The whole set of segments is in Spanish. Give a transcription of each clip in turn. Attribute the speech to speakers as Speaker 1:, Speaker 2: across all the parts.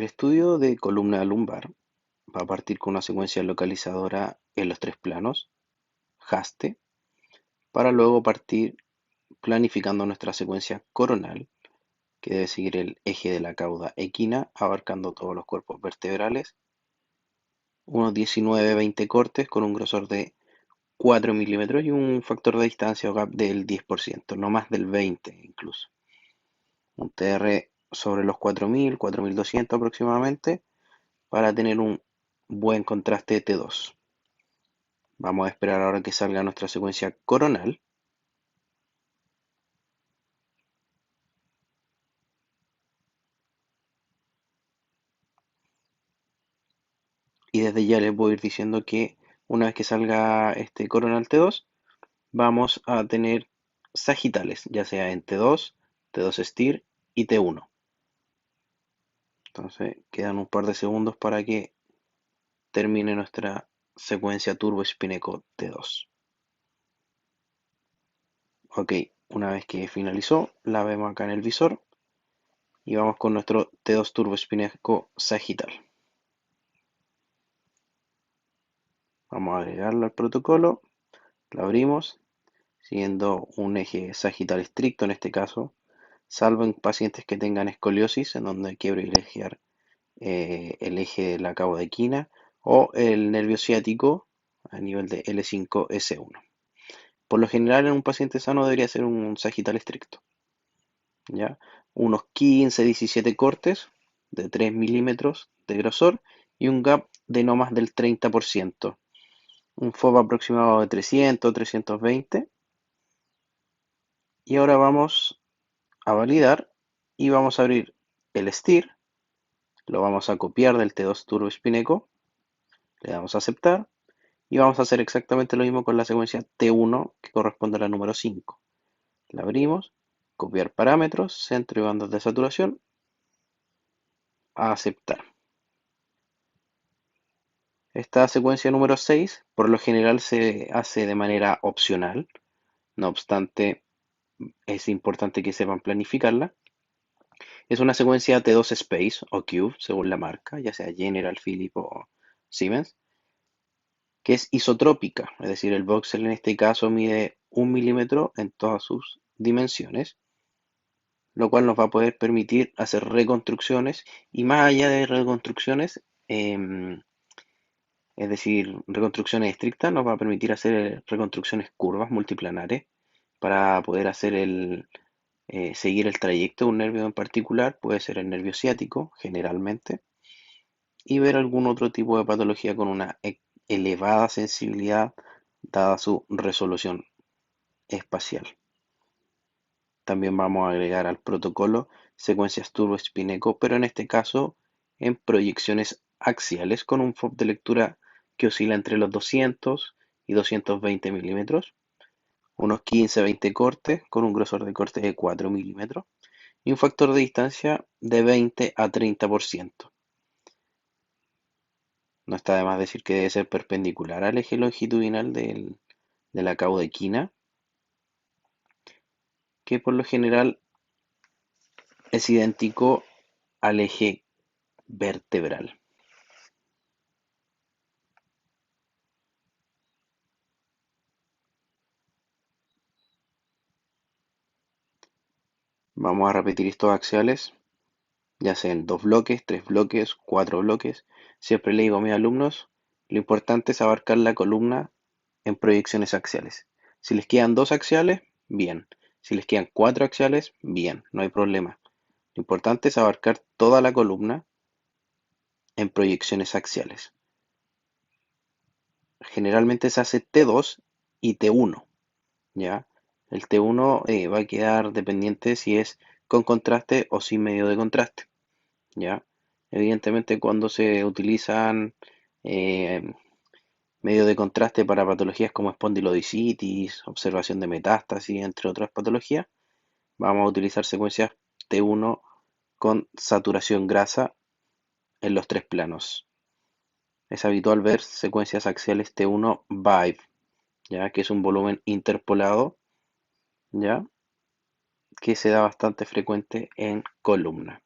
Speaker 1: estudio de columna lumbar va a partir con una secuencia localizadora en los tres planos, HASTE, para luego partir planificando nuestra secuencia coronal, que debe seguir el eje de la cauda equina, abarcando todos los cuerpos vertebrales, unos 19-20 cortes con un grosor de 4 milímetros y un factor de distancia o gap del 10%, no más del 20 incluso. Un TR sobre los 4000, 4200 aproximadamente, para tener un buen contraste de T2. Vamos a esperar ahora que salga nuestra secuencia coronal. Y desde ya les voy a ir diciendo que una vez que salga este coronal T2, vamos a tener sagitales, ya sea en T2, T2 STIR y T1. Entonces quedan un par de segundos para que termine nuestra secuencia Turbo Spineco T2. Ok, una vez que finalizó, la vemos acá en el visor y vamos con nuestro T2 Turbo Spineco Sagital. Vamos a agregarlo al protocolo, lo abrimos, siguiendo un eje sagital estricto en este caso, salvo en pacientes que tengan escoliosis, en donde hay que privilegiar el eje de la cauda equina o el nervio ciático a nivel de L5-S1. Por lo general, en un paciente sano debería ser un sagital estricto, ¿ya? Unos 15-17 cortes de 3 milímetros de grosor y un gap de no más del 30%. Un FOB aproximado de 300-320. Y ahora vamos a validar y vamos a abrir el STIR, lo vamos a copiar del T2 Turbo Spineco, le damos a aceptar y vamos a hacer exactamente lo mismo con la secuencia T1 que corresponde a la número 5. La abrimos, copiar parámetros, centro y bandas de saturación, a aceptar. Esta secuencia número 6 por lo general se hace de manera opcional, no obstante es importante que sepan planificarla. Es una secuencia T2 Space o Cube, según la marca, ya sea General, Philips o Siemens, que es isotrópica, es decir, el voxel en este caso mide 1 milímetro en todas sus dimensiones, lo cual nos va a poder permitir hacer reconstrucciones y más allá de reconstrucciones, es decir, reconstrucciones estrictas, nos va a permitir hacer reconstrucciones curvas multiplanares para poder hacer seguir el trayecto de un nervio en particular, puede ser el nervio ciático generalmente, y ver algún otro tipo de patología con una elevada sensibilidad dada su resolución espacial. También vamos a agregar al protocolo secuencias turbo Spineco, pero en este caso en proyecciones axiales con un FOB de lectura que oscila entre los 200 y 220 milímetros, unos 15-20 cortes con un grosor de corte de 4 milímetros y un factor de distancia de 20 a 30%. No está de más decir que debe ser perpendicular al eje longitudinal de la cauda equina, que por lo general es idéntico al eje vertebral. Vamos a repetir estos axiales, ya sean 2 bloques, 3 bloques, 4 bloques. Siempre le digo a mis alumnos, lo importante es abarcar la columna en proyecciones axiales. Si les quedan 2 axiales, bien. Si les quedan 4 axiales, bien, no hay problema. Lo importante es abarcar toda la columna en proyecciones axiales. Generalmente se hace T2 y T1, ¿ya? El T1 va a quedar dependiente si es con contraste o sin medio de contraste, ¿ya? Evidentemente cuando se utilizan eh, medios de contraste para patologías como espondilodicitis, observación de metástasis, entre otras patologías, vamos a utilizar secuencias T1 con saturación grasa en los tres planos. Es habitual ver secuencias axiales T1 VIVE, ya que es un volumen interpolado, ya que se da bastante frecuente en columna.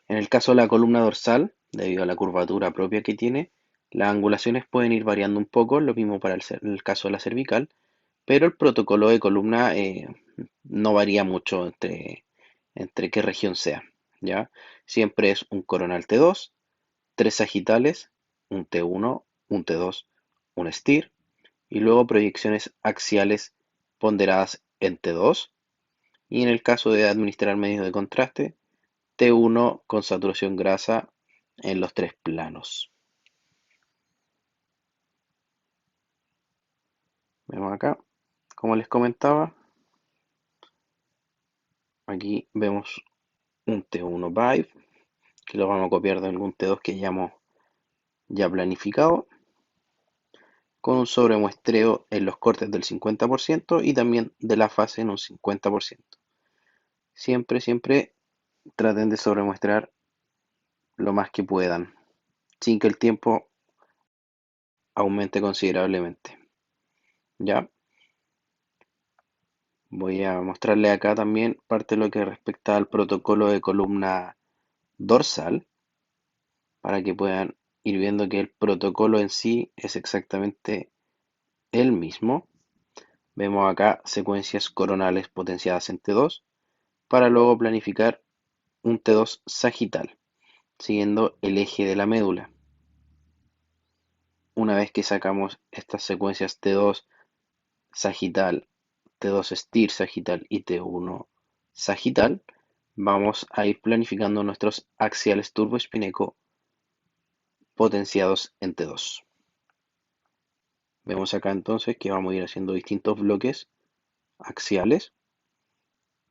Speaker 1: En el caso de la columna dorsal, debido a la curvatura propia que tiene, las angulaciones pueden ir variando un poco, lo mismo para el caso de la cervical, pero el protocolo de columna no varía mucho entre qué región sea, ¿ya? Siempre es un coronal T2, tres sagitales, un T1, un T2, un STIR, y luego proyecciones axiales ponderadas en T2, y en el caso de administrar medios de contraste, T1 con saturación grasa en los tres planos. Vemos acá, como les comentaba, aquí vemos un T1 Vibe, que lo vamos a copiar de algún T2 que hayamos ya planificado, con un sobremuestreo en los cortes del 50% y también de la fase en un 50%. Siempre, siempre traten de sobremuestrar lo más que puedan, sin que el tiempo aumente considerablemente. ¿Ya? Voy a mostrarle acá también parte de lo que respecta al protocolo de columna dorsal, para que puedan ir viendo que el protocolo en sí es exactamente el mismo. Vemos acá secuencias coronales potenciadas en T2 para luego planificar un T2 sagital, siguiendo el eje de la médula. Una vez que sacamos estas secuencias T2 sagital, T2 STIR sagital y T1 sagital, vamos a ir planificando nuestros axiales turboespineco potenciados en T2. Vemos acá entonces que vamos a ir haciendo distintos bloques axiales,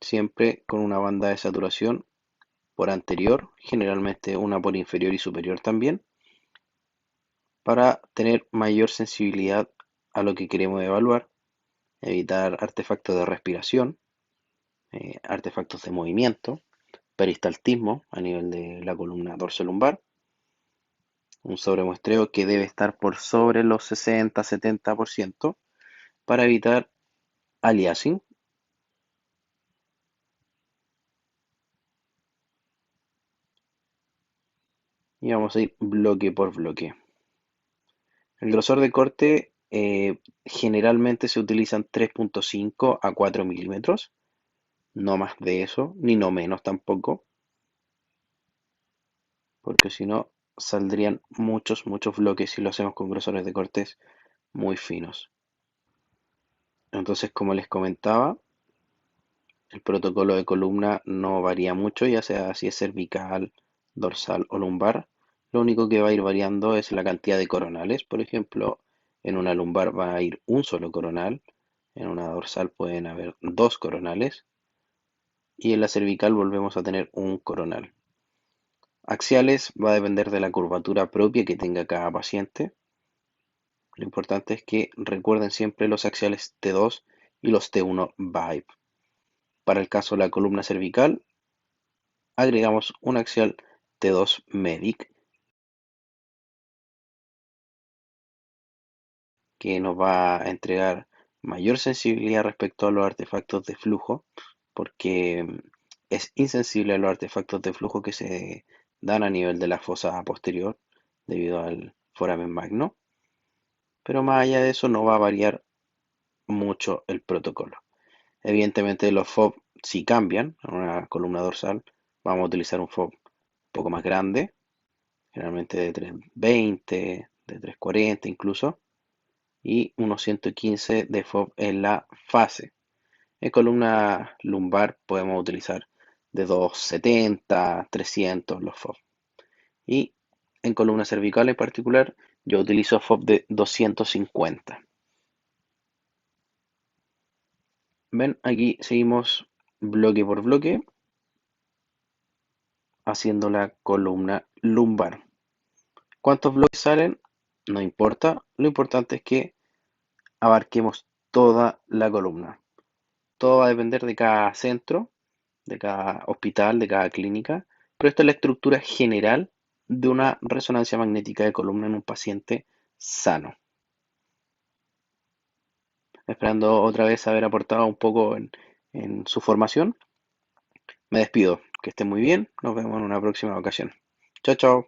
Speaker 1: siempre con una banda de saturación por anterior, generalmente una por inferior y superior también, para tener mayor sensibilidad a lo que queremos evaluar, evitar artefactos de respiración, artefactos de movimiento, peristaltismo a nivel de la columna dorsolumbar, un sobremuestreo que debe estar por sobre los 60-70% para evitar aliasing. Y vamos a ir bloque por bloque. El grosor de corte generalmente se utilizan 3.5 a 4 milímetros, no más de eso, ni no menos tampoco, porque si no saldrían muchos bloques si lo hacemos con grosores de cortes muy finos. Entonces, como les comentaba, el protocolo de columna no varía mucho, ya sea si es cervical, dorsal o lumbar. Lo único que va a ir variando es la cantidad de coronales. Por ejemplo, en una lumbar va a ir un solo coronal, en una dorsal pueden haber dos coronales y en la cervical volvemos a tener un coronal. Axiales va a depender de la curvatura propia que tenga cada paciente. Lo importante es que recuerden siempre los axiales T2 y los T1 Vibe. Para el caso de la columna cervical, agregamos un axial T2 Medic que nos va a entregar mayor sensibilidad respecto a los artefactos de flujo, porque es insensible a los artefactos de flujo que se dan a nivel de la fosa posterior debido al foramen magno, pero más allá de eso no va a variar mucho el protocolo. Evidentemente los FOB si cambian en una columna dorsal, vamos a utilizar un FOB un poco más grande, generalmente de 320, de 340 incluso, y unos 115 de FOB en la fase. En columna lumbar podemos utilizar de 270, 300 los FOB. Y en columna cervical en particular, yo utilizo FOB de 250. Ven, aquí seguimos bloque por bloque haciendo la columna lumbar. ¿Cuántos bloques salen? No importa. Lo importante es que abarquemos toda la columna. Todo va a depender de cada centro, de cada hospital, de cada clínica, pero esta es la estructura general de una resonancia magnética de columna en un paciente sano. Esperando otra vez haber aportado un poco en su formación. Me despido. Que esté muy bien, nos vemos en una próxima ocasión. Chao, chao.